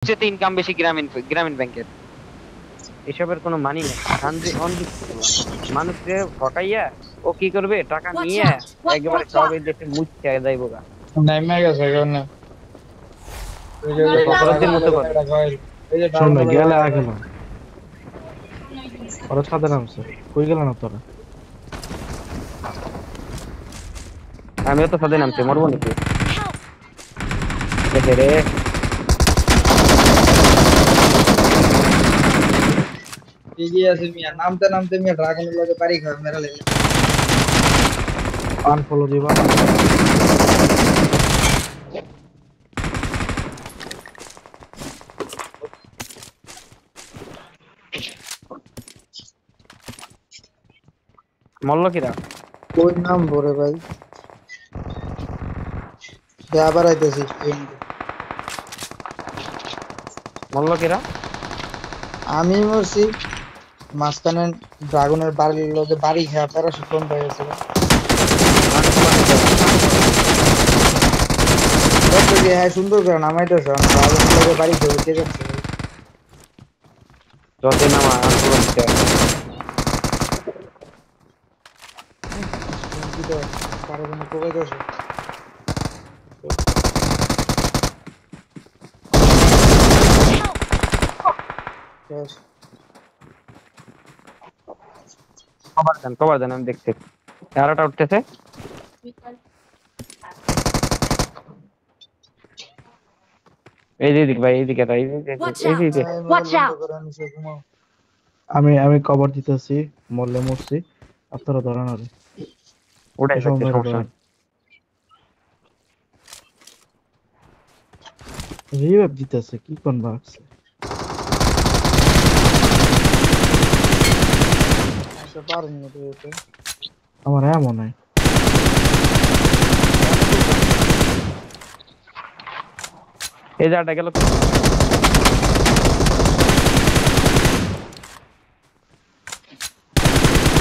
সবচেয়ে ইনকাম বেশি গ্রামীণ গ্রামীণ ব্যাংকের। এসবের কোনো মানি নেই। মানুষকে ঠকাইয়া ও কি করবে, টাকা Watch নিয়ে out! একেবারে Watch সব out! এই দেশে মুচ্ছে যাইবো গা। নাইমা গেছে কারণে এই যে অপরাধীর ড্রাগন মতো লগে করবে। এটা কইল এই যে শোন ড্রাগন ভাই, লগে গেলে এটা আগে কইল না। ওরা ছাদে নামছে, কই গেল না তোরা? আমিও তো সাথে নামছি, মরবো নাকি? Help! দেখে রে। ঠিকই আছে মিয়া, নামতে নামতে মিয়া ড্রাগনের লগে বাড়ি খায় মেরা লেগে। আনফলো দিবা। মরলো কিরা? কোন নাম বরে ভাই? আবার আইতেছি মরলো কিরা? আমি মরছি মাঝখানে ড্রাগনের বাড়ির লগে বাড়ি খায় প্যারাশুট বন্ধ হয়ে গেছিল। দেখো যে হ্যাঁ সুন্দর করে নামাইতেছে ড্রাগনের লগে বাড়ি খেয়ে উঠে যাচ্ছে। যতই নামা আনফলো দিতে হবে। কারো জন্য কোকাইতেছে। শেষ। কভার দেন আমি দেখছি। আরোটা উঠতেছে। এই যে দিক ভাই, এইদিকে এটা, Watch এই out! দিকে। এই মোবাইল Watch বন্ধ out! করে নিচে ঘুমাও। আমি কভার দিতেছি, মরলে মরছি। আপনারা ধরেন আরে ওটাই এসব হচ্ছে মেরে সমস্যা। ধরেন। রিভাইভ দিতেছে, কি কোন বাক্সে? আচ্ছা পারেন না তুই তো। আমার এমন নাই। এই জায়গাটা গেল তো।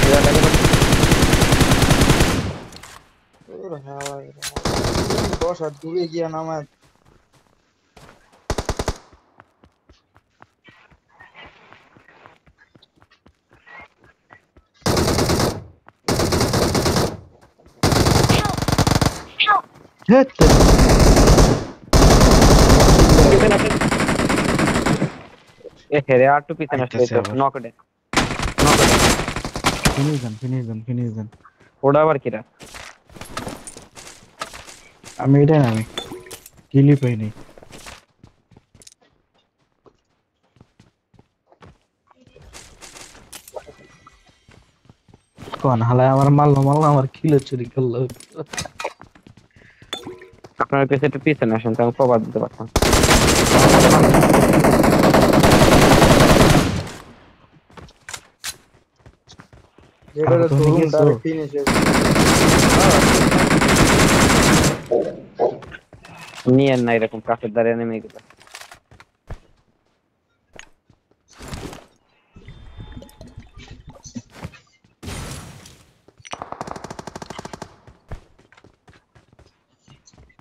এই জায়গাটা গেল তো। ওর হাওয়া 10 হাত দূরে গিয়া নামায়। হেট তেরি। পিছনে আসেন। এ হেরে আর একটু পিছনে আসলে আইতাছে তো আবার। নকডে। নকডে। ফিনিশ দেন। ওটা আবার কিরা? আমি এটাই নামি, কিলি পাইনি। কোন হালায় আমার মারলো আমার কিলো চুরি করলো। আপনার কাছে একটু পিছনে আসেন, তো আমি কভার দিতে পারতাম। যেটা তুমি ধরুন গেছো? ডাইরেক্ট ফিনিশে। নিয়েন না এরকম কাছের দাঁড়িয়ে নেমে গেল।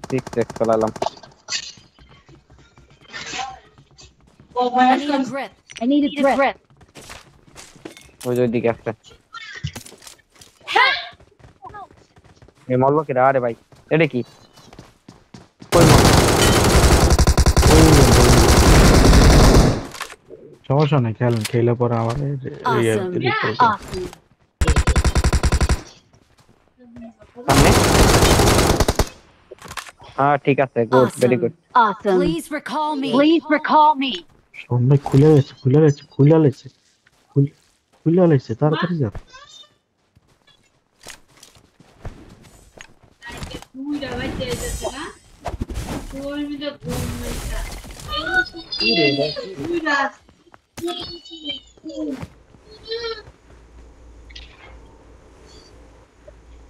ঠিক check চালালাম। I need a grip. I need a grip. ওই যে ওইদিকে আসছে। এ মরলো কিরা? আরে ভাই এটা কি? কই মরলো? সমস্যা নেই, খেলে পরে আমার Awesome. রিকল করো। Awesome. সামনে। হ্যাঁ ঠিক আছে, good, very good. Awesome. Please recall me. Please recall me. সবাই খুলে লেছে তাড়াতাড়ি যা। কি রে ভাই?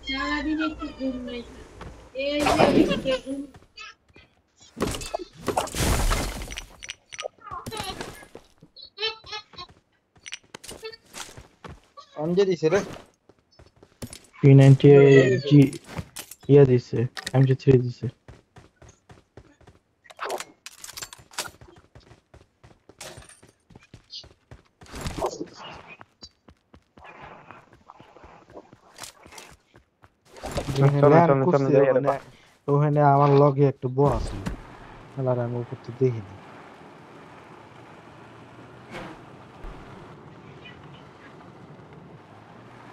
সারাদিন একটু ঘুম নাই। এই যে ঘুম এমজে দিছে রে। P90 জি ইয়া দিছে, MG3 দিছে। যেখানে চলেন ল্যান্ড চলেন চলেন করছে যাই ওখানে ওখানে আমার লগে একটু বড় ছিল আর আমি উপর থেকে দেখিনি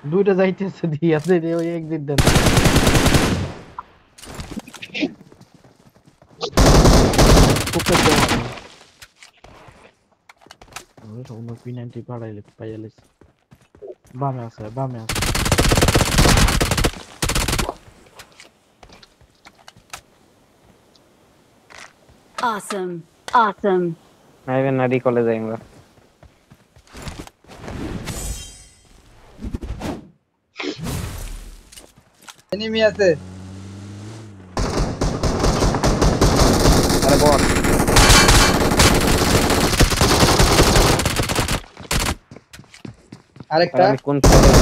দুইটা যাইতেছে দিয়াছে রে ওই একদিন দেন খুব একটা অন্য P90 পাড়াইলে পাইয়ালিস বামে আছে বামে আছে Awesome. Awesome. নাইবেন না রিকলে যাই আমরা এনিমি আছে আরে বট আরেকটা আমি কোন side এ?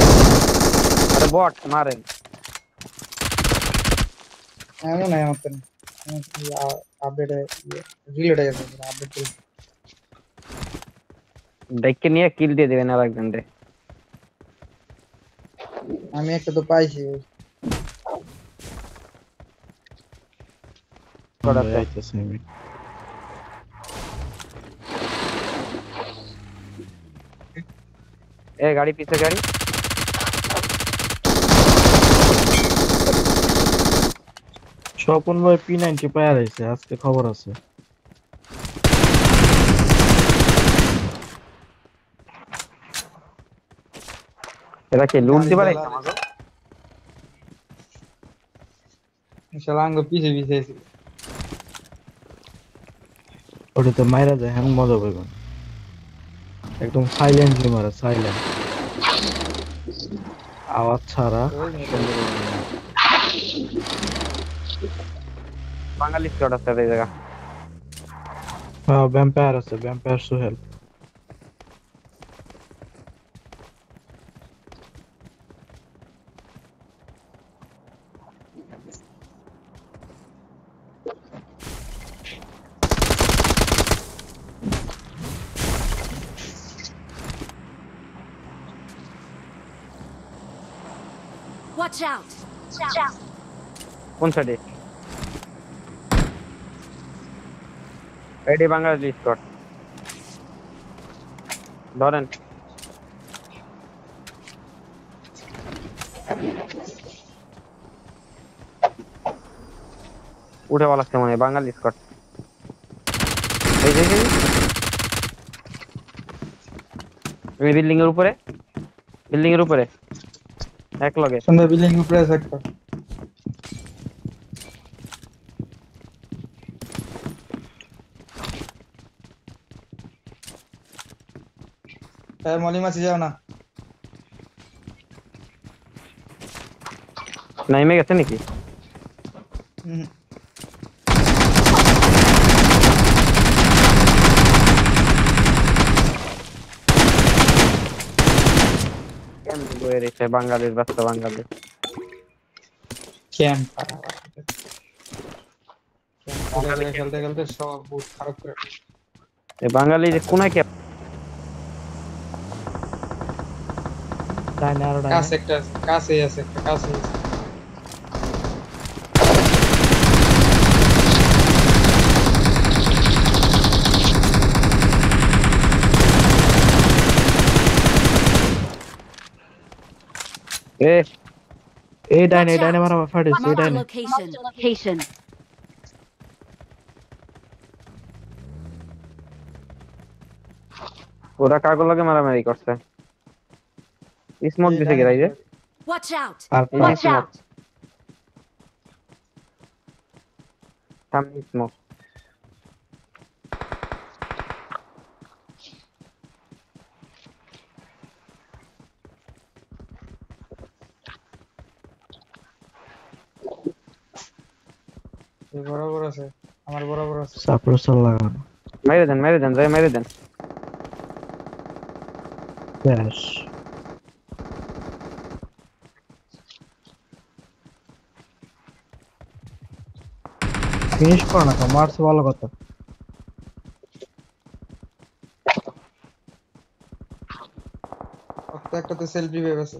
আরে বট মারেন এমন নাই আমার আপডেট রিলোড হয়ে গেছে আপডেট ডাইকে নিয়ে কিল দিয়ে দিবেন আর একজন রে আমি একটা তো পাইছি যাইতেছি আমি এ গাড়ি পিছে গাড়ি স্বপন ভাই P90 পায়া রয়েছে আজকে খবর আছে এরা কি লুট দিবার শালাঙ্গ পিছে পিছে আছে ওটাতে মাইরা যায় হ্যাঁ মজা পাইবেন একদম সাইলেন্টলি মারা সাইলেন্ট আওয়াজ ছাড়া বাঙালি স্কোয়াড আছে এই জায়গা ভ্যাম্পায়ার আছে ভ্যাম্পায়ার সোহেল Watch out. কোন সাইডে এডি বাঙালি স্কোয়াড ধরেন উঠে বলা লাগছে মানে বাঙালি স্কোয়াড এই যে বিল্ডিং এর উপরে এক লগে সুন্দর বিল্ডিং উপরে আছে একটা মলি মাছি যাও না নাইমে গেছে নাকি বয়ে রেখে বাঙালির বাচ্চা বাঙালি ক্যাম্প খেলতে খেলতে সব বুট খারাপ করে এই বাঙালি যে কোনায় কে ডাইনে আরো কাছে ডাইনে একটা কাছেই আছে একটা কাছেই আছে এ এই ডাইনে মারা ফাটিস এই Marked a ডাইনে location. ওরা কাগজ লাগে মারামারি করছে স্মোক দিছে গেরাই যে Watch out. আর Watch out. সামনে স্মোক বরাবর আছে আমার বরাবর আছে সাপ্রেসর লাগানো মেরে দেন যাই মেরে দেন ব্যাস ফিনিশ কর না তো মারছে ভালো কথা একটা তো সেলফি বেব আছে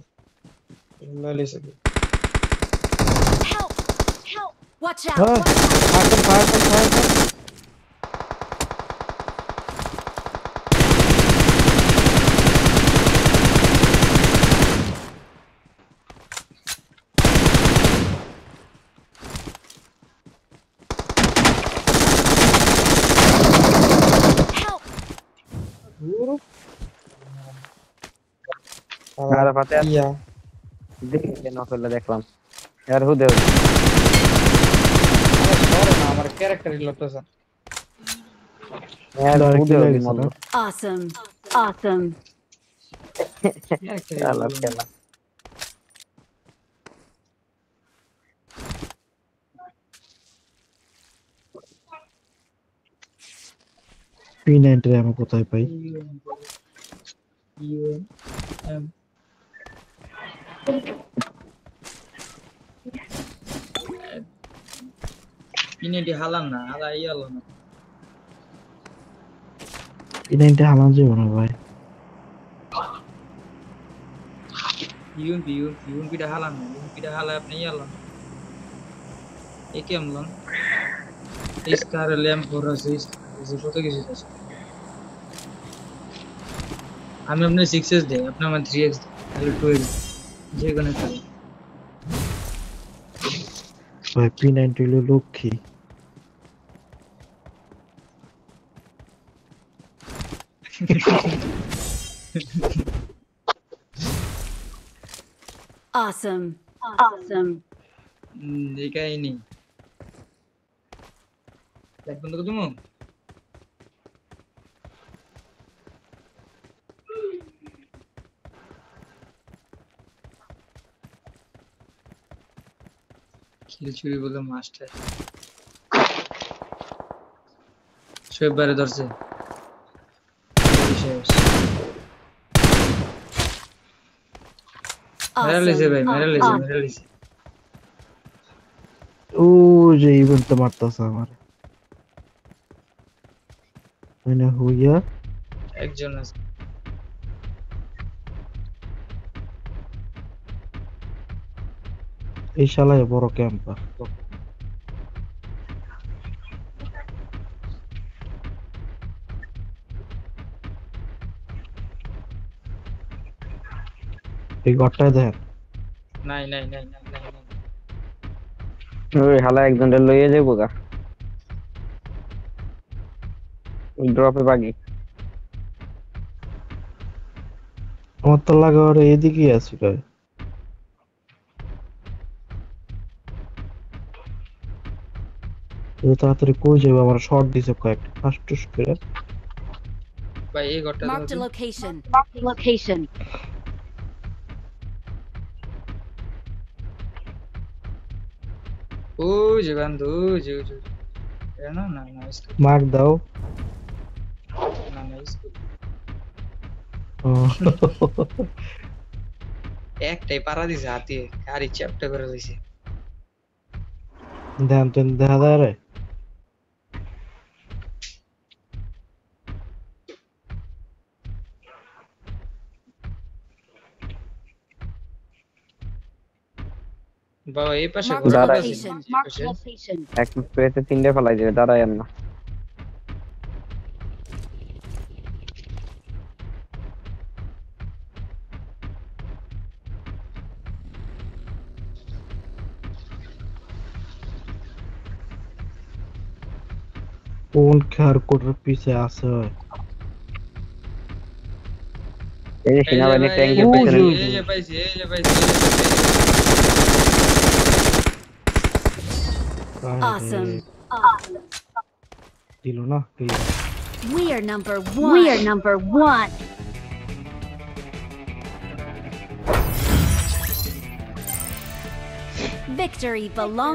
ললিস Watch out! হ্যাঁ ফায়ার ফায়ার Help! আরে ফাতে ইয়া দেখে না করলে দেখলাম আর হুদে আরে সরে না আমার ক্যারেক্টারই লড়তেছে আর Direct হুদে লেগে গেছে মল্ল না? Awesome. Awesome. খেলা খেলা P90 আমি কোথায় পাই ইউএম ইনেডি হালাম না হালা ইয়ালো না P90 হামান যাবে না ভাই ইউএমপি টা হালাম না ইউএমপি টা হালা আপনি ইয়ালো না একে আমলন ইসকার ল্যাম্প ফোরাসিস কত কিছু আছে আমি আপনার 6s দেই আপনি আমার 3x তাহলে 2x যে কোনো একটা ভাই P90 হলো লক্ষ্মী Awesome. Awesome. এই কাহিনী লাইক বন্ধ করে দিমু কিল চুরি বলে মাস্টার সববারে ধরছে মেরা লিছে ভাই মেরা লিছে ও যে ইভেন্ট তো মারতাছে আমার মানে হুইয়া একজন আছে এই শালায় বড় ক্যাম্পার এই ঘরটায় দেখেন নাই ওই হালা একজনের লইয়ে যাবো গা ড্রপে বাগি আমার তো লাগে ওর এদিকেই আছে ভাই তাড়াতাড়ি কই যাবে আমার শর্ট দিছে কয়েকটা ফাস্ট টুস করে ভাই এই ঘরটা Marked a location. Marked a location. ও যে বন্ধু যে না মার্ক দাও না ও, একটাই পারা দিছে হাতে গাড়ি চ্যাপটা করে দিছে ধ্যান তো দেখা যায় রে বাবা এই পাশে Marked a Dada. location. Marked a location. এক স্প্রেতে তিনটে ফেলাই দিবে দাঁড়ায় না কোন খেয়ার কোটের পিছে আছে এই যে সেনাবাহিনী ট্যাঙ্কের পেছনে এই যে পাইছি Awesome. দিল না We are number one. We are number one. Victory belongs